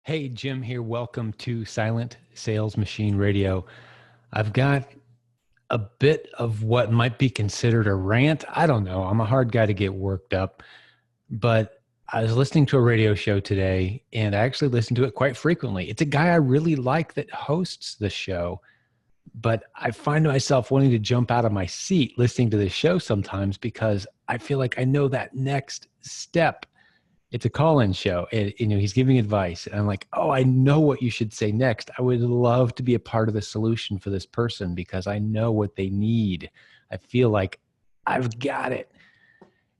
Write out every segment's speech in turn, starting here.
Hey, Jim here. Welcome to Silent Sales Machine Radio. I've got a bit of what might be considered a rant. I don't know. I'm a hard guy to get worked up, but I was listening to a radio show today and I actually listen to it quite frequently. It's a guy I really like that hosts the show, but I find myself wanting to jump out of my seat listening to this show sometimes because I feel like I know that next step. It's a call-in show. And, he's giving advice. And I'm like, oh, I know what you should say next. I would love to be a part of the solution for this person because I know what they need. I feel like I've got it.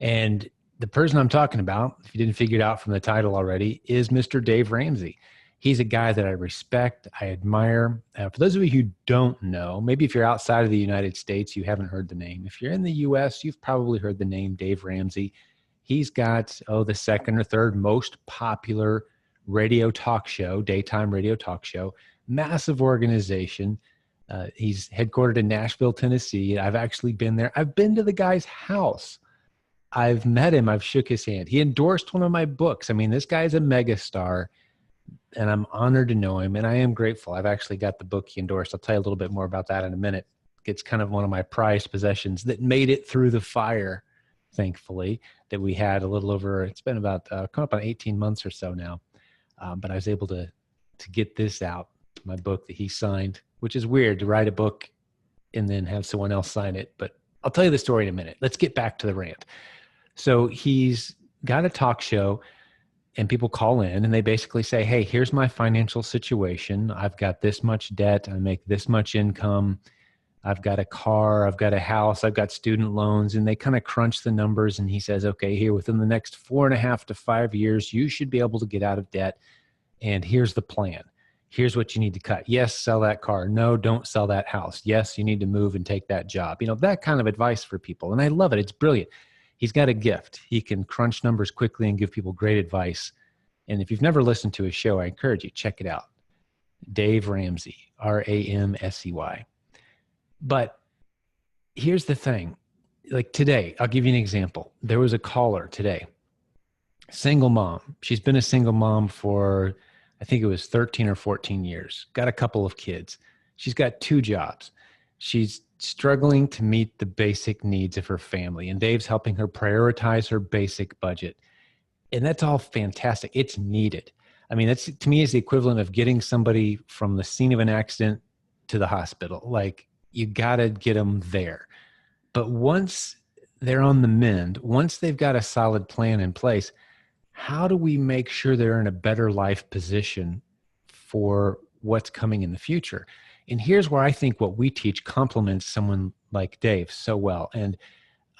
And the person I'm talking about, if you didn't figure it out from the title already, is Mr. Dave Ramsey. He's a guy that I respect, I admire. For those of you who don't know, maybe if you're outside of the United States, you haven't heard the name. If you're in the US, you've probably heard the name Dave Ramsey. He's got, the second or third most popular radio talk show, daytime radio talk show, massive organization. He's headquartered in Nashville, Tennessee. I've actually been there. I've been to the guy's house. I've met him. I've shook his hand. He endorsed one of my books. I mean, this guy's a megastar, and I'm honored to know him, and I am grateful. I've actually got the book he endorsed. I'll tell you a little bit more about that in a minute. It's kind of one of my prized possessions that made it through the fire, thankfully, that we had a little over, it's been about coming up on 18 months or so now. But I was able to get this out, my book that he signed, which is weird to write a book and then have someone else sign it. But I'll tell you the story in a minute. Let's get back to the rant. So he's got a talk show and people call in and they basically say, hey, here's my financial situation. I've got this much debt. I make this much income. I've got a car, I've got a house, I've got student loans, and they kind of crunch the numbers. And he says, okay, here within the next 4.5 to 5 years, you should be able to get out of debt. And here's the plan. Here's what you need to cut. Yes, sell that car. No, don't sell that house. Yes, you need to move and take that job. That kind of advice for people. And I love it. It's brilliant. He's got a gift. He can crunch numbers quickly and give people great advice. And if you've never listened to his show, I encourage you, check it out. Dave Ramsey, Ramsey. But here's the thing, like today, I'll give you an example. There was a caller today, single mom. She's been a single mom for, I think it was 13 or 14 years, got a couple of kids. She's got 2 jobs. She's struggling to meet the basic needs of her family, and Dave's helping her prioritize her basic budget. And that's all fantastic. It's needed. I mean, that's, to me, is the equivalent of getting somebody from the scene of an accident to the hospital. Like, you got to get them there. But once they're on the mend, once they've got a solid plan in place, how do we make sure they're in a better life position for what's coming in the future? And here's where I think what we teach complements someone like Dave so well. And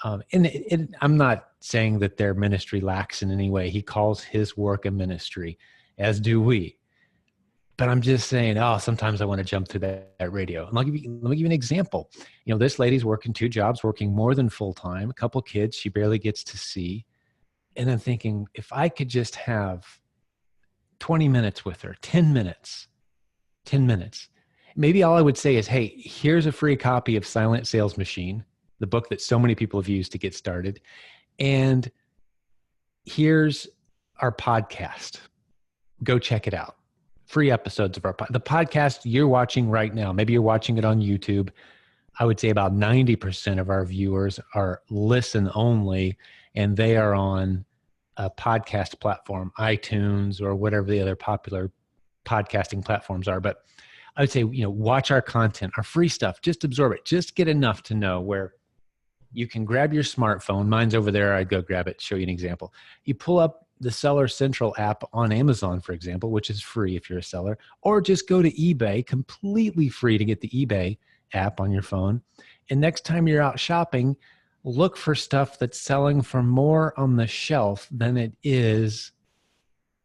I'm not saying that their ministry lacks in any way. He calls his work a ministry, as do we. But I'm just saying, sometimes I want to jump to that radio. And let me give you an example. This lady's working 2 jobs, working more than full time, a couple kids she barely gets to see. And I'm thinking, if I could just have 20 minutes with her, 10 minutes, maybe all I would say is, hey, here's a free copy of Silent Sales Machine, the book that so many people have used to get started. And here's our podcast. Go check it out. Free episodes of the podcast you're watching right now. Maybe you're watching it on YouTube. I would say about 90% of our viewers are listen only, and they are on a podcast platform, iTunes or whatever the other popular podcasting platforms are. But I would say, watch our content, our free stuff, just absorb it. Just get enough to know where you can grab your smartphone. Mine's over there. I'd go grab it, show you an example. You pull up the Seller Central app on Amazon, for example, which is free if you're a seller, or just go to eBay, completely free to get the eBay app on your phone. And next time you're out shopping, look for stuff that's selling for more on the shelf than it is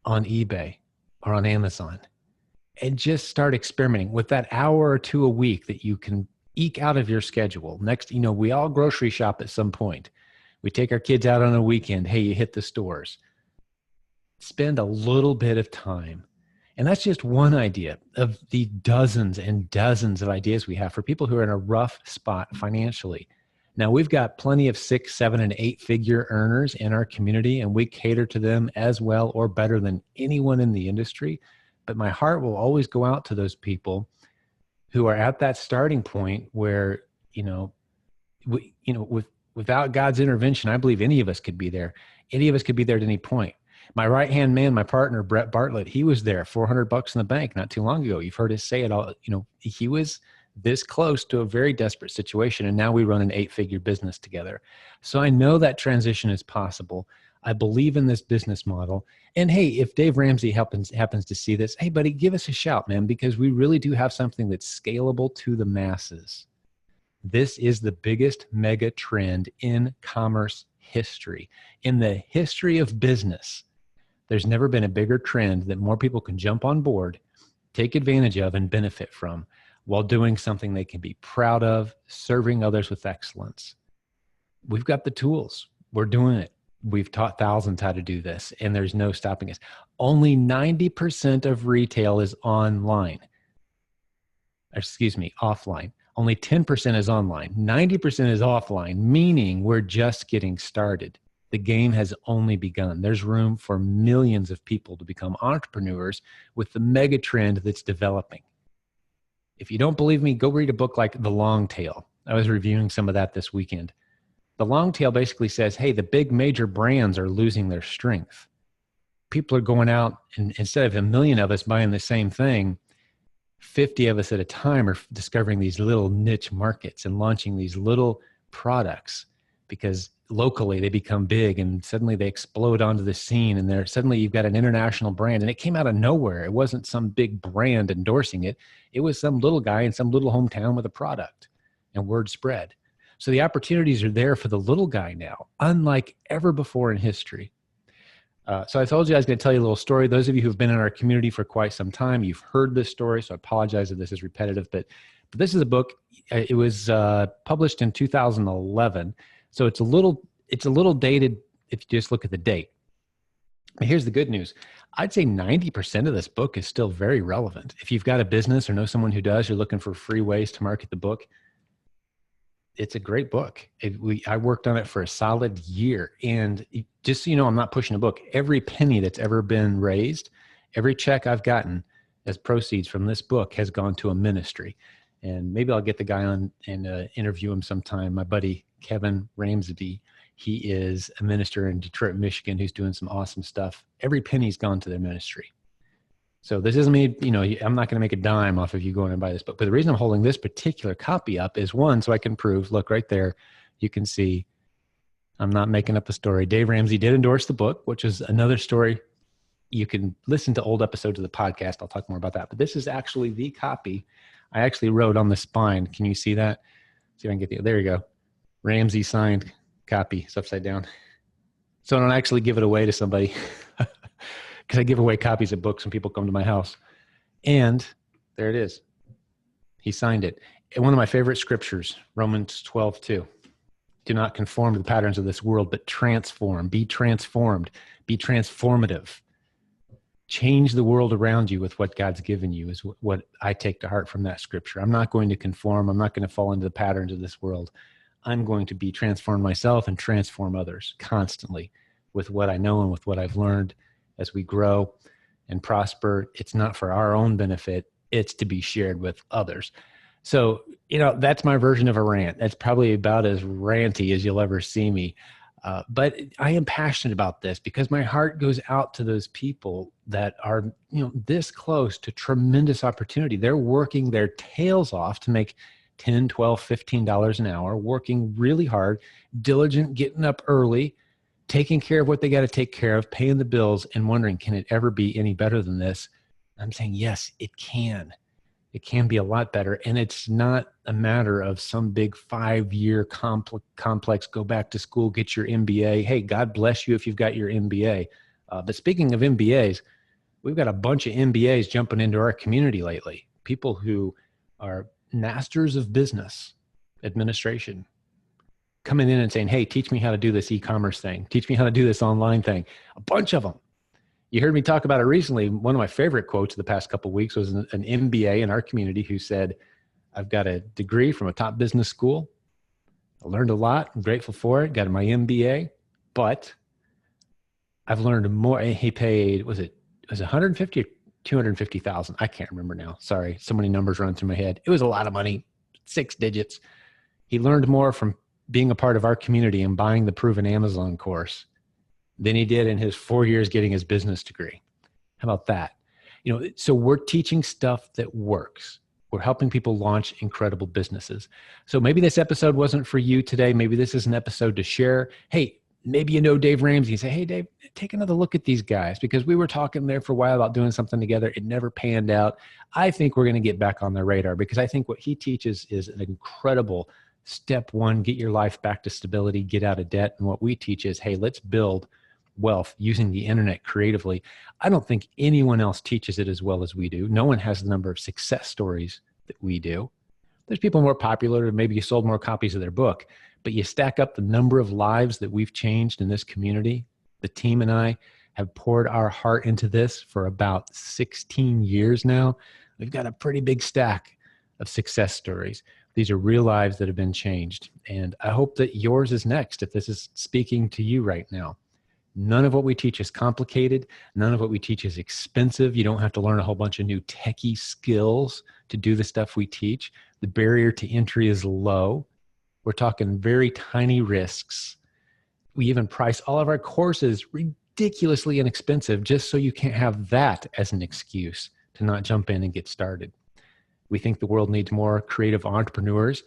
on eBay or on Amazon. And just start experimenting with that hour or 2 a week that you can eke out of your schedule. Next, we all grocery shop at some point. We take our kids out on a weekend. Hey, you hit the stores. Spend a little bit of time. And that's just one idea of the dozens and dozens of ideas we have for people who are in a rough spot financially. Now, we've got plenty of 6, 7, and 8-figure earners in our community, and we cater to them as well or better than anyone in the industry. But my heart will always go out to those people who are at that starting point where, without God's intervention, I believe any of us could be there. Any of us could be there at any point. My right-hand man, my partner, Brett Bartlett, he was there, $400 in the bank not too long ago. You've heard us say it all. He was this close to a very desperate situation, and now we run an 8-figure business together. So I know that transition is possible. I believe in this business model. And hey, if Dave Ramsey happens to see this, hey, buddy, give us a shout, man, because we really do have something that's scalable to the masses. This is the biggest mega trend in commerce history. In the history of business, there's never been a bigger trend that more people can jump on board, take advantage of, and benefit from while doing something they can be proud of, serving others with excellence. We've got the tools. We're doing it. We've taught thousands how to do this, and there's no stopping us. Only 90% of retail is online. Offline. Only 10% is online. 90% is offline, meaning we're just getting started. The game has only begun. There's room for millions of people to become entrepreneurs with the mega trend that's developing. If you don't believe me, go read a book like The Long Tail. I was reviewing some of that this weekend. The long tail basically says, hey, the big major brands are losing their strength. People are going out, and instead of a million of us buying the same thing, 50 of us at a time are discovering these little niche markets and launching these little products because locally they become big and suddenly they explode onto the scene, and suddenly you've got an international brand, and it came out of nowhere. It wasn't some big brand endorsing it. It was some little guy in some little hometown with a product, and word spread. So the opportunities are there for the little guy now, unlike ever before in history. So I told you I was going to tell you a little story. Those of you who have been in our community for quite some time, you've heard this story, so I apologize if this is repetitive, but this is a book. It was published in 2011, so it's a little dated if you just look at the date. But here's the good news. I'd say 90% of this book is still very relevant. If you've got a business or know someone who does, you're looking for free ways to market the book, it's a great book. I worked on it for a solid year. And just so you know, I'm not pushing a book. Every penny that's ever been raised, every check I've gotten as proceeds from this book has gone to a ministry. And maybe I'll get the guy on and interview him sometime. My buddy, Kevin Ramsey, he is a minister in Detroit, Michigan, who's doing some awesome stuff. Every penny's gone to their ministry. So this isn't me, I'm not going to make a dime off of you going and buy this book. But the reason I'm holding this particular copy up is one, so I can prove, look right there, you can see I'm not making up a story. Dave Ramsey did endorse the book, which is another story. You can listen to old episodes of the podcast. I'll talk more about that. But this is actually the copy I actually wrote on the spine. Can you see that? See if I can get there you go. Ramsey signed copy. It's upside down. So I don't actually give it away to somebody. Because I give away copies of books when people come to my house. And there it is. He signed it. And one of my favorite scriptures, Romans 12:2. Do not conform to the patterns of this world, but transform. Be transformed. Be transformative. Change the world around you with what God's given you is what I take to heart from that scripture. I'm not going to conform. I'm not going to fall into the patterns of this world. I'm going to be transformed myself and transform others constantly with what I know and with what I've learned. As we grow and prosper, it's not for our own benefit. It's to be shared with others. So, that's my version of a rant. That's probably about as ranty as you'll ever see me. But I am passionate about this because my heart goes out to those people that are, this close to tremendous opportunity. They're working their tails off to make $10, $12, $15 an hour, working really hard, diligent, getting up early, taking care of what they got to take care of, paying the bills, and wondering, can it ever be any better than this? I'm saying, yes, it can. It can be a lot better. And it's not a matter of some big 5-year complex, go back to school, get your MBA. Hey, God bless you if you've got your MBA. But speaking of MBAs, we've got a bunch of MBAs jumping into our community lately. People who are masters of business administration, coming in and saying, hey, teach me how to do this e-commerce thing. Teach me how to do this online thing. A bunch of them. You heard me talk about it recently. One of my favorite quotes of the past couple of weeks was an MBA in our community who said, I've got a degree from a top business school. I learned a lot. I'm grateful for it. Got my MBA, but I've learned more. He paid, was it $150 250,000. I can't remember now. Sorry. So many numbers run through my head. It was a lot of money, 6 digits. He learned more from being a part of our community and buying the Proven Amazon course than he did in his 4 years getting his business degree. How about that? So we're teaching stuff that works. We're helping people launch incredible businesses. So maybe this episode wasn't for you today. Maybe this is an episode to share. Hey, maybe you know Dave Ramsey. Say, hey, Dave, take another look at these guys, because we were talking there for a while about doing something together. It never panned out. I think we're going to get back on their radar, because I think what he teaches is an incredible step one, get your life back to stability, get out of debt. And what we teach is, hey, let's build wealth using the internet creatively. I don't think anyone else teaches it as well as we do. No one has the number of success stories that we do. There's people more popular, maybe you sold more copies of their book, but you stack up the number of lives that we've changed in this community. The team and I have poured our heart into this for about 16 years now. We've got a pretty big stack of success stories. These are real lives that have been changed. And I hope that yours is next if this is speaking to you right now. None of what we teach is complicated. None of what we teach is expensive. You don't have to learn a whole bunch of new techie skills to do the stuff we teach. The barrier to entry is low. We're talking very tiny risks. We even price all of our courses ridiculously inexpensive just so you can't have that as an excuse to not jump in and get started. We think the world needs more creative entrepreneurs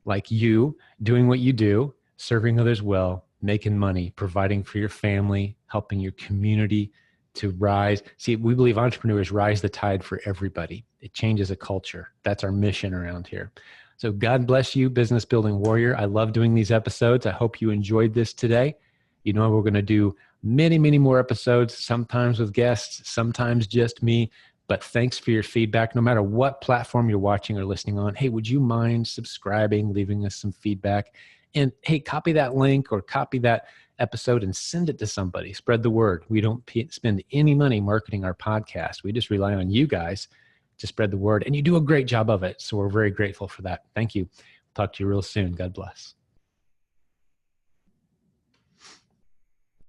like you doing what you do, serving others well, making money, providing for your family, helping your community to rise. See, we believe entrepreneurs rise the tide for everybody. It changes a culture. That's our mission around here. So God bless you, business building warrior. I love doing these episodes. I hope you enjoyed this today. You know, we're going to do many, many more episodes, sometimes with guests, sometimes just me. But thanks for your feedback. No matter what platform you're watching or listening on, hey, would you mind subscribing, leaving us some feedback? And hey, copy that link or copy that episode and send it to somebody. Spread the word. We don't spend any money marketing our podcast. We just rely on you guys to spread the word. And you do a great job of it. So we're very grateful for that. Thank you. Talk to you real soon. God bless.